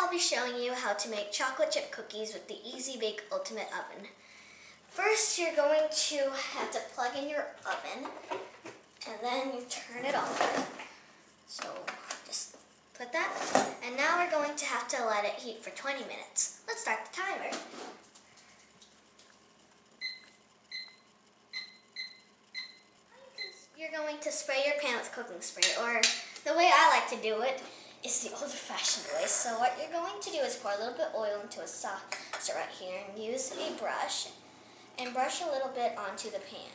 I'll be showing you how to make chocolate chip cookies with the Easy Bake Ultimate Oven. First, you're going to have to plug in your oven, and then you turn it on. So just put that, and now we're going to have to let it heat for 20 minutes. Let's start the timer. You're going to spray your pan with cooking spray, or the way I like to do it is the old-fashioned way. So what you're going to do is pour a little bit of oil into a saucer right here, and use a brush, and brush a little bit onto the pan,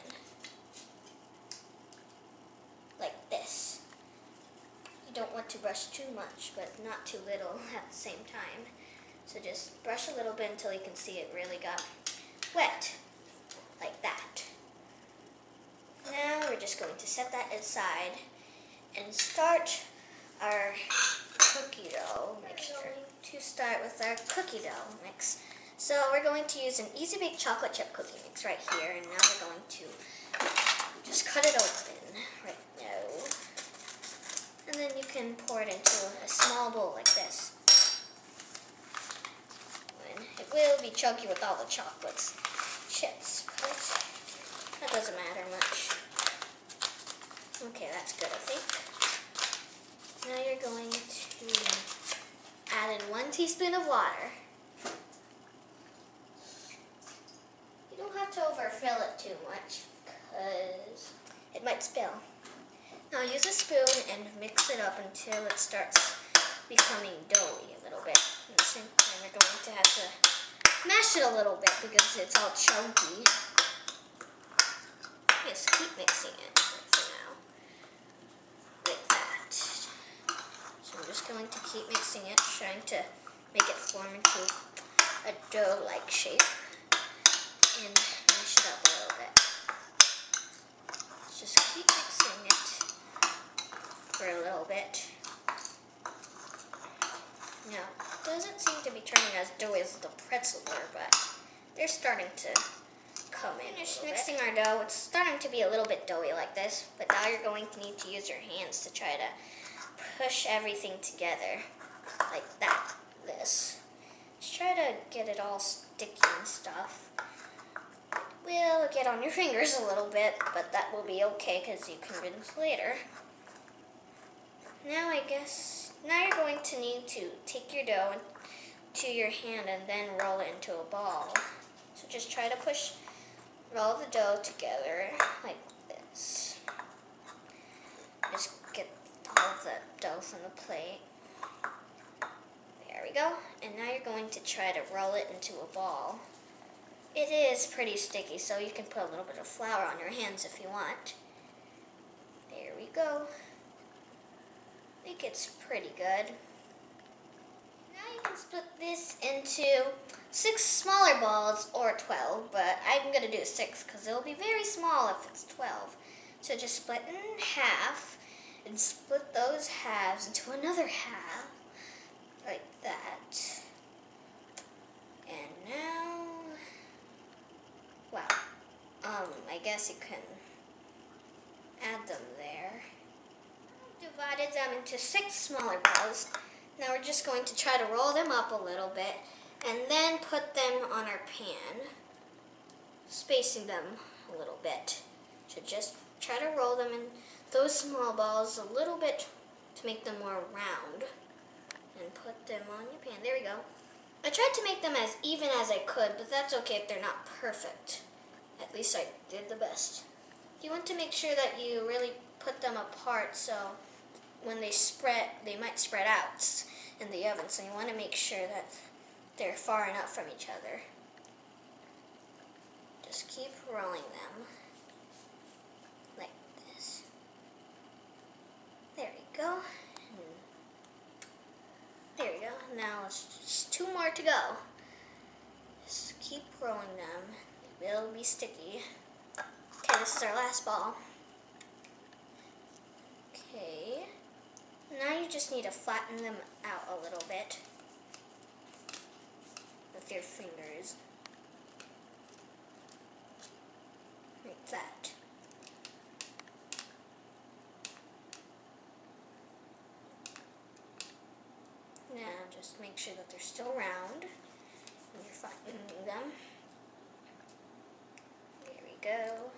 like this. You don't want to brush too much, but not too little at the same time. So just brush a little bit until you can see it really got wet, like that. Now we're just going to set that aside and start our cookie dough mixture. We're going to start with our cookie dough mix. So we're going to use an Easy Bake chocolate chip cookie mix right here, and now we're going to just cut it open right now. And then you can pour it into a small bowl like this. And it will be chunky with all the chocolates, chips, but that doesn't matter much. Okay, that's good, I think. Now you're going to add in 1 teaspoon of water. You don't have to overfill it too much, because it might spill. Now use a spoon and mix it up until it starts becoming doughy a little bit. At the same time, you're going to have to mash it a little bit because it's all chunky. Just keep mixing it for now, like that. So I'm just going to keep mixing it, trying to make it form into a dough-like shape, and mash it up a little bit. Just keep mixing it for a little bit. Now, it doesn't seem to be turning as doughy as the pretzel were, but they're starting to come in. Finished mixing our dough. It's starting to be a little bit doughy like this, but now you're going to need to use your hands to try to push everything together like that. This. Just try to get it all sticky and stuff. It will get on your fingers a little bit, but that will be okay because you can rinse later. Now you're going to need to take your dough to your hand and then roll it into a ball. So just try to roll the dough together like this. Just get all of the dough from the plate. There we go. And now you're going to try to roll it into a ball. It is pretty sticky, so you can put a little bit of flour on your hands if you want. There we go. I think it's pretty good. Now you can split this into 6 smaller balls or 12, but I'm going to do 6 because it'll be very small if it's 12. So just split in half and split those halves into another half, like that. And now, wow, I guess you can add them there. Divided them into 6 smaller balls. Now we're just going to try to roll them up a little bit and then put them on our pan, spacing them a little bit. So just try to roll them in those small balls a little bit to make them more round, and put them on your pan. There we go. I tried to make them as even as I could, but that's okay if they're not perfect. At least I did the best. You want to make sure that you really put them apart, so when they spread, they might spread out in the oven, so you want to make sure that they're far enough from each other. Just keep rolling them like this. There we go. There we go. Now it's just 2 more to go. Just keep rolling them. It will be sticky. Okay, this is our last ball. Okay. Now you just need to flatten them out a little bit with your fingers. Like that. Now just make sure that they're still round when you're flattening them. There we go.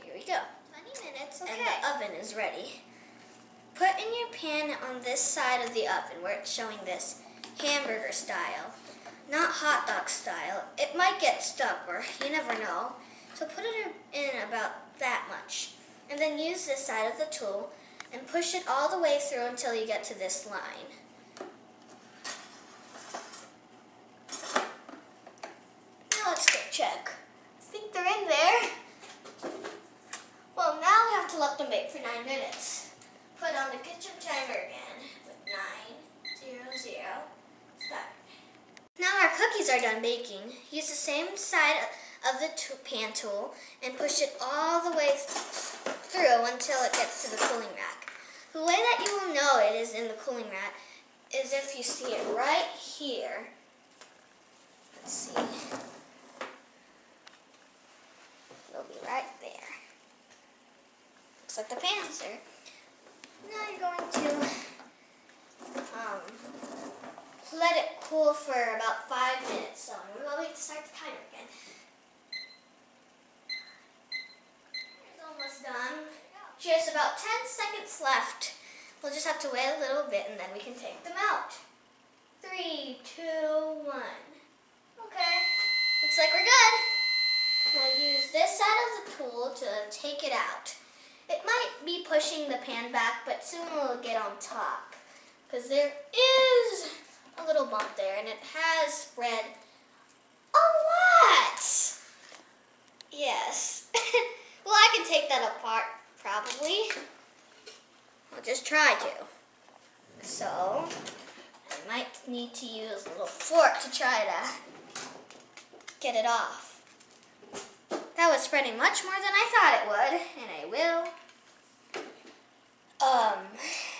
Here we go. 20 minutes and the oven is ready. Put in your pan on this side of the oven where it's showing this hamburger style, not hot dog style. It might get stuck or you never know. So put it in about that much. And then use this side of the tool and push it all the way through until you get to this line. Now let's go check. I think they're in there. Well, now we have to let them bake for 9 minutes. Put on the kitchen timer again with 9:00. Start. Now our cookies are done baking. Use the same side of the pan tool and push it all the way through until it gets to the cooling rack. The way that you will know it is in the cooling rack is if you see it right here. Let's see. It'll be right there. Looks like the pan's there. Now you're going to let it cool for about 5 minutes. So we'll wait to start the timer again. It's almost done. Just about 10 seconds left. We'll just have to wait a little bit and then we can take them out. 3, 2, 1. Okay, looks like we're good. Now use this side of the tool to take it out. It might be pushing the pan back, but soon we'll get on top because there is a little bump there and it has spread a lot. Yes. Well, I can take that apart probably. I'll just try to. So, I might need to use a little fork to try to get it off. That was spreading much more than I thought it would, and I will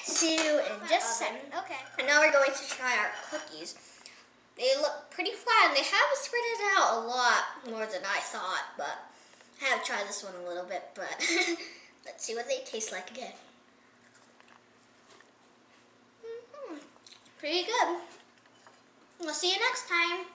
see you in just a second. Okay. And now we're going to try our cookies. They look pretty flat, and they have spread it out a lot more than I thought, but I have tried this one a little bit, but let's see what they taste like again. Pretty good. We'll see you next time.